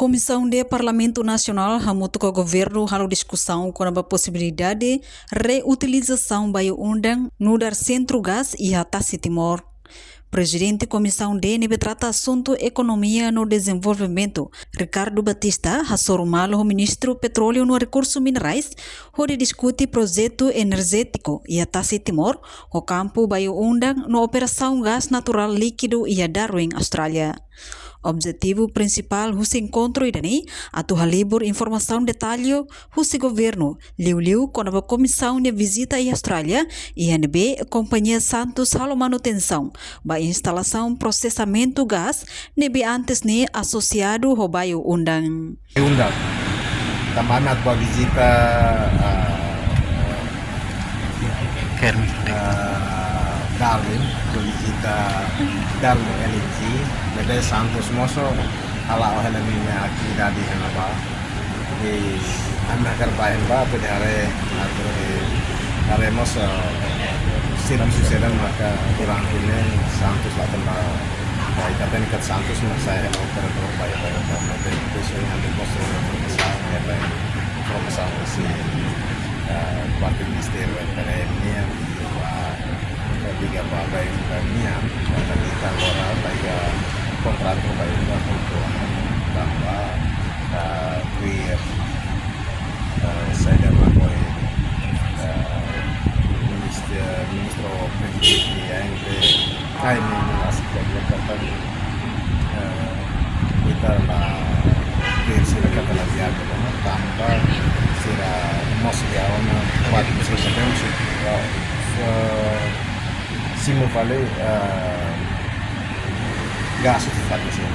Comissão de Parlamento Nacional hamutu com o governo halo discussão com a possibilidade de reutilização da undang no dar centro-gás e a Timor. Presidente Comissão DNB trata assunto economia no desenvolvimento, Ricardo Batista, Hassor Malo, ministro petróleo no recursos minerais, onde discute projeto energético e a Timor, o campo Bayo-Undang no operação gás natural líquido e a Darwin, Austrália. Objetivo principal desse encontro idani atu halibur informação detalhe desse governo liu com a comissão de visita à Austrália INB Companhia Santos halo manutenção ba instalação processamento gás nebe antes ne associado ho Bayo-Undang. Undang tamana tua visita Darwin, visita Darwin LNG, Mede Santos Moso, ala ohala minha aqui da Henaba, e anda kerbahin ba pada hari atau hari moso siram maka kurang ini Santos lah tentang baik kata nikat Santos saya mau kerja baik nanti besok nanti moso besar ya profesor si wakil minister ini tiga bagai dunia dan kita orang tiga kontrak baik untuk bahwa queer saya dapat ministro pendidikan yang kami mengasihkan kata kita lah versi kata lagi ada tanpa sira Moscow na quatro pessoas sabemos Simo falei gasto de fabricação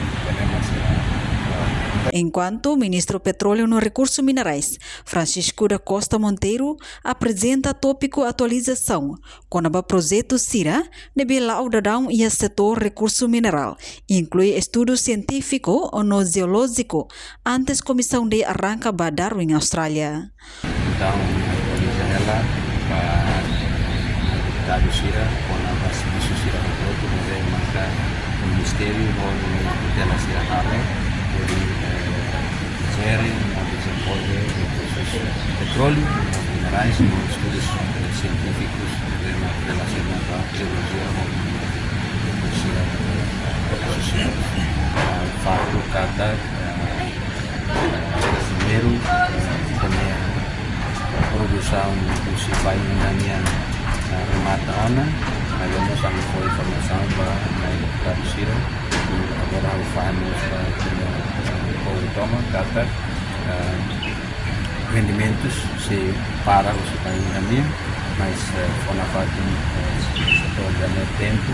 Enquanto ministro petróleo no recursos minerais, Francisco da Costa Monteiro, apresenta tópico atualização com o projeto CIRA de laudadão e setor recurso mineral, inclui estudo científico no geológico antes comissão de arranca ba Darwin, Austrália. Então, ela deputado CIRA com a serviço CIRA no corpo de marcar o ministério ou dela CIRA Harlem gerem o desenvolvimento de recursos petróleo, minerais e estudos científicos relacionados à geologia ou CIRA associados. O fato cada primeiro também a produção do Sipai Indanian remata Ana, nós vamos foi informação para a deputada CIRA e agora o farmos o toma kata rendimentos se para o Sipai Indanian, mas foi na parte setor de tempo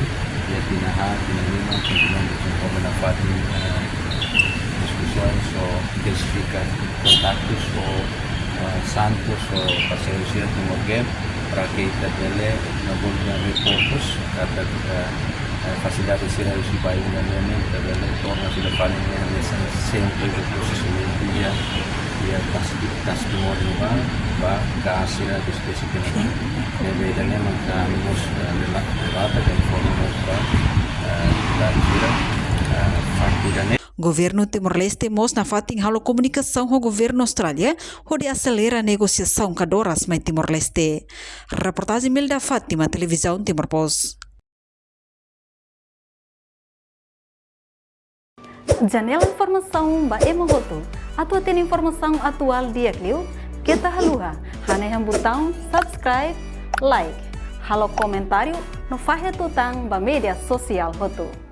e a dinamina continuando desenvolvendo na parte discussões ou intensificar contatos ou Santos ou parceiros com alguém para que kita dele nabulkan recursos kata facilidade de ser esse país da minha kita dele torna se paling sempre recursos dia dia tas timor ba hasil spesifik dan bedanya maka mus relata dan forma dan sira fakturanya. Governo Timor-Leste mostra na fating halo comunicação com o governo Austrália, onde acelera a negociação com Doras mais Timor-Leste. Reportagem Milda Fátima, Televisão Timor-Post. Janela informação ba emohoto. Atua tem informação atual dia clio. Kita haluha. Hane botão subscribe, like. Halo comentário no fahe tutang ba media sosial hoto.